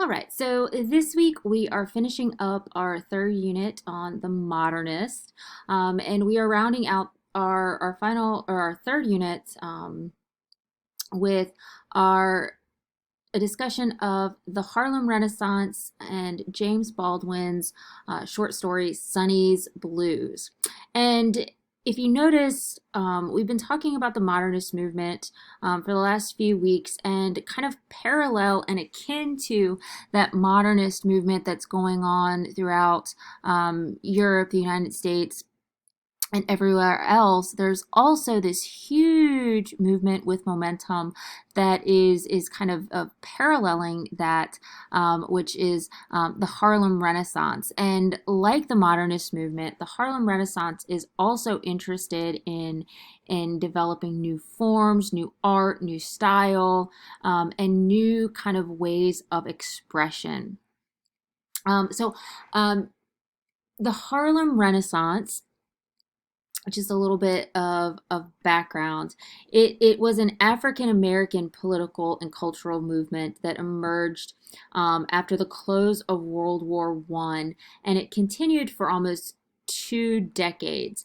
All right, so this week we are finishing up our third unit on the modernist, and we are rounding out our final or our third unit with our a discussion of the Harlem Renaissance and James Baldwin's short story Sonny's Blues. And if you notice, we've been talking about the modernist movement for the last few weeks and kind of parallel and akin to that modernist movement that's going on throughout Europe, the United States, and everywhere else. There's also this huge movement with momentum that is kind of paralleling that, which is the Harlem Renaissance. And like the modernist movement, the Harlem Renaissance is also interested in developing new forms, new art, new style, and new kind of ways of expression. So the Harlem Renaissance, which is a little bit of background. It was an African American political and cultural movement that emerged after the close of World War I, and it continued for almost 2 decades.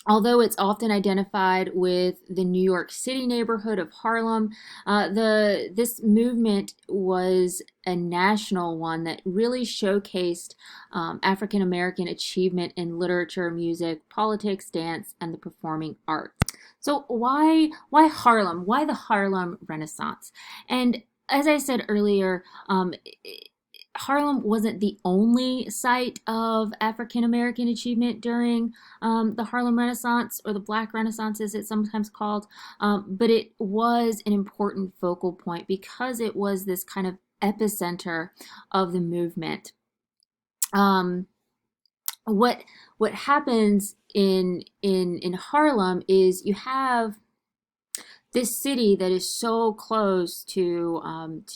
Although it's often identified with the New York City neighborhood of Harlem, this movement was a national one that really showcased African American achievement in literature, music, politics, dance, and the performing arts. So why Harlem? Why the Harlem Renaissance? And as I said earlier, Harlem wasn't the only site of African American achievement during the Harlem Renaissance, or the Black Renaissance as it's sometimes called, but it was an important focal point because it was this kind of epicenter of the movement. Um, what what happens in Harlem is you have this city that is so close to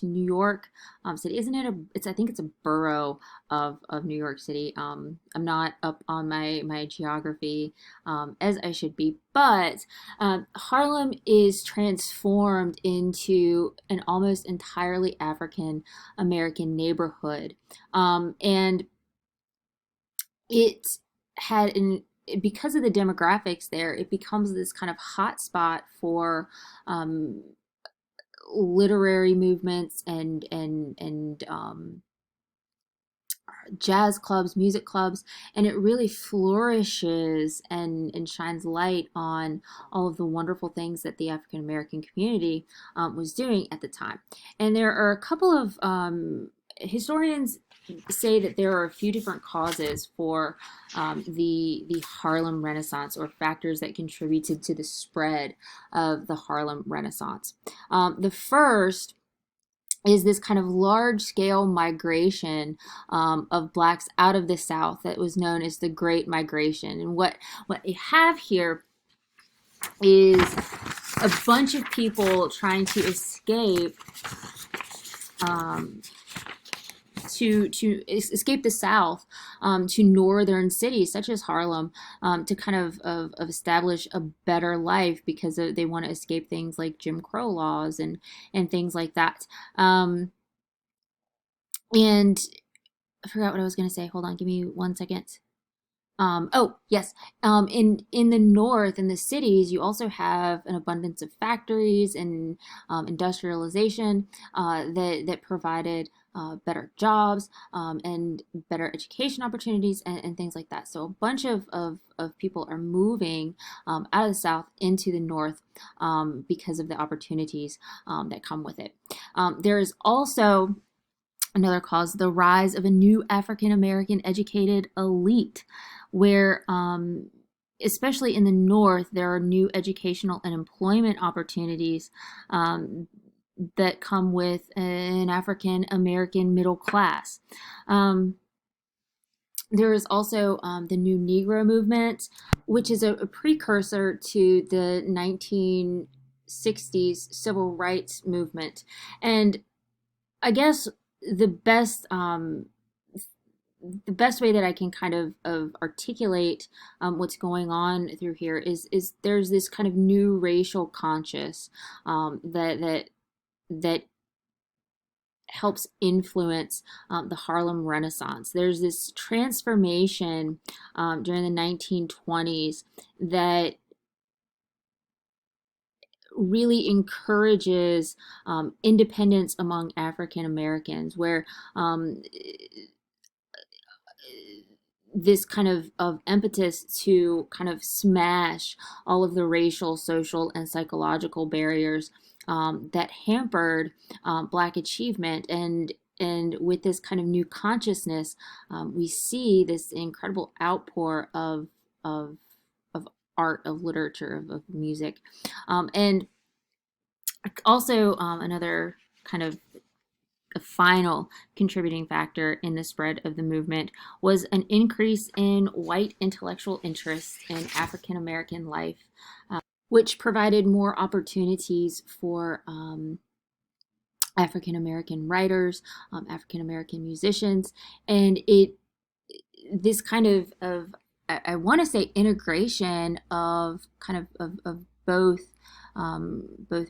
New York City, isn't it? I think it's a borough of New York City. I'm not up on my geography as I should be, but Harlem is transformed into an almost entirely African American neighborhood, and it had an because of the demographics there, it becomes this kind of hotspot for um, literary movements and jazz clubs, music clubs, and it really flourishes and shines light on all of the wonderful things that the African American community was doing at the time. And there are a couple of historians say that there are a few different causes for the Harlem Renaissance, or factors that contributed to the spread of the Harlem Renaissance. The first is this kind of large scale migration of blacks out of the South that was known as the Great Migration. And what they have here is a bunch of people trying to escape um, to escape the South, to northern cities such as Harlem, to kind of establish a better life because they want to escape things like Jim Crow laws and things like that. And I forgot what I was going to say. Hold on, give me 1 second. Oh, yes. In the north, in the cities, you also have an abundance of factories and industrialization that provided better jobs and better education opportunities and things like that. So a bunch of people are moving out of the South into the North because of the opportunities that come with it. There is also another cause, the rise of a new African American educated elite, where especially in the North, there are new educational and employment opportunities that come with an African American middle class. There is also the New Negro movement, which is a precursor to the 1960s civil rights movement. And I guess the best the best way that I can kind of articulate what's going on through here is there's this kind of new racial conscious that helps influence the Harlem Renaissance. There's this transformation during the 1920s that really encourages independence among African Americans, where this kind of impetus to kind of smash all of the racial, social, and psychological barriers that hampered Black achievement. And with this kind of new consciousness, we see this incredible outpour of of art, of literature, of music, and also another kind of a final contributing factor in the spread of the movement was an increase in white intellectual interest in African American life, which provided more opportunities for African American writers, African American musicians, and this kind of I want to say integration of kind of both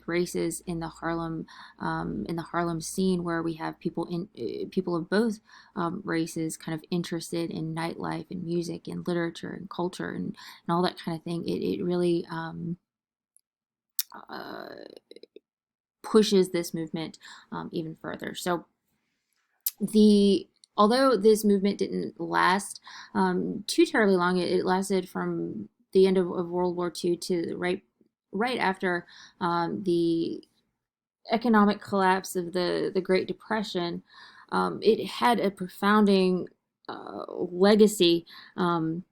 races in the Harlem scene, where we have people of both races kind of interested in nightlife and music and literature and culture and all that kind of thing. It really uh, pushes this movement even further. So the although this movement didn't last too terribly long, it lasted from the end of World War II to right after the economic collapse of the Great Depression. It had a profounding legacy on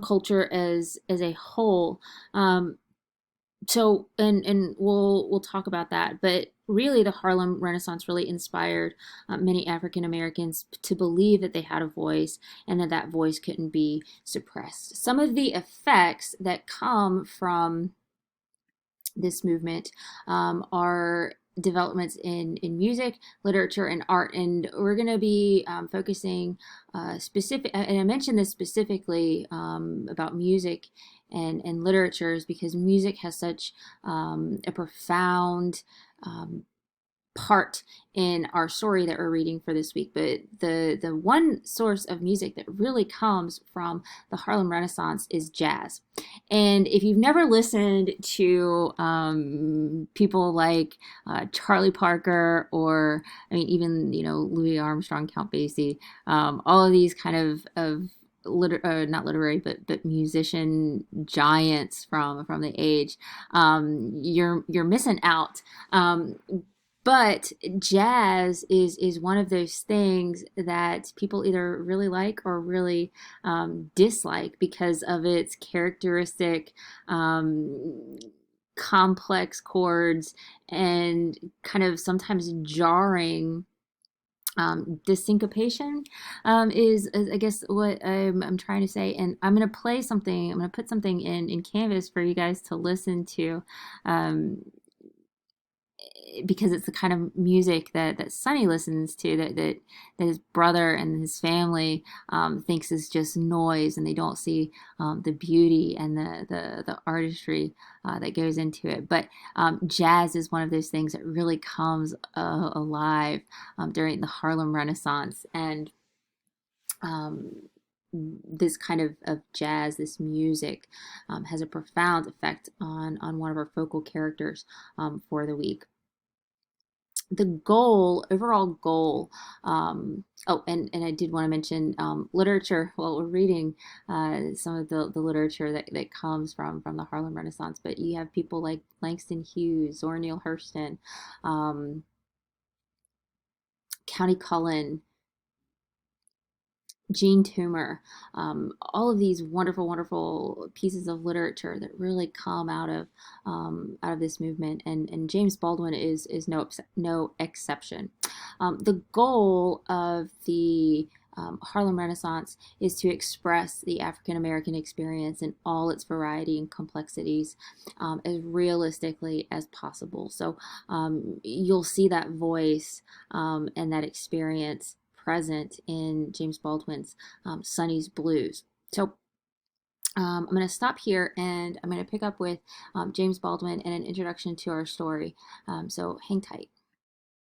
culture as a whole. So and we'll talk about that, but really the Harlem Renaissance really inspired many African Americans to believe that they had a voice and that that voice couldn't be suppressed. Some of the effects that come from this movement are developments in music, literature, and art. And we're going to be focusing specific, and I mentioned this specifically about music and literatures because music has such a profound part in our story that we're reading for this week. But the one source of music that really comes from the Harlem Renaissance is jazz. And if you've never listened to people like Charlie Parker, or I mean even Louis Armstrong, Count Basie, all of these kind of not literary but musician giants from the age, you're missing out. But jazz is one of those things that people either really like or really dislike because of its characteristic complex chords and kind of sometimes jarring dissyncopation is I guess what I'm trying to say. And I'm going to play something. I'm going to put something in Canvas for you guys to listen to. Because it's the kind of music that Sonny listens to, that his brother and his family thinks is just noise, and they don't see the beauty and the artistry that goes into it. But jazz is one of those things that really comes alive during the Harlem Renaissance, and this kind of jazz, this music, has a profound effect on one of our focal characters for the week. The overall goal, and I did want to mention literature. Well, we're reading some of the literature that comes from the Harlem Renaissance, but you have people like Langston Hughes, Zora Neale Hurston, Countee Cullen, Jean Toomer, all of these wonderful, wonderful pieces of literature that really come out of this movement, and James Baldwin is no exception. The goal of the Harlem Renaissance is to express the African American experience in all its variety and complexities as realistically as possible. So you'll see that voice and that experience present in James Baldwin's Sonny's Blues. So I'm going to stop here and I'm going to pick up with James Baldwin and an introduction to our story. So hang tight.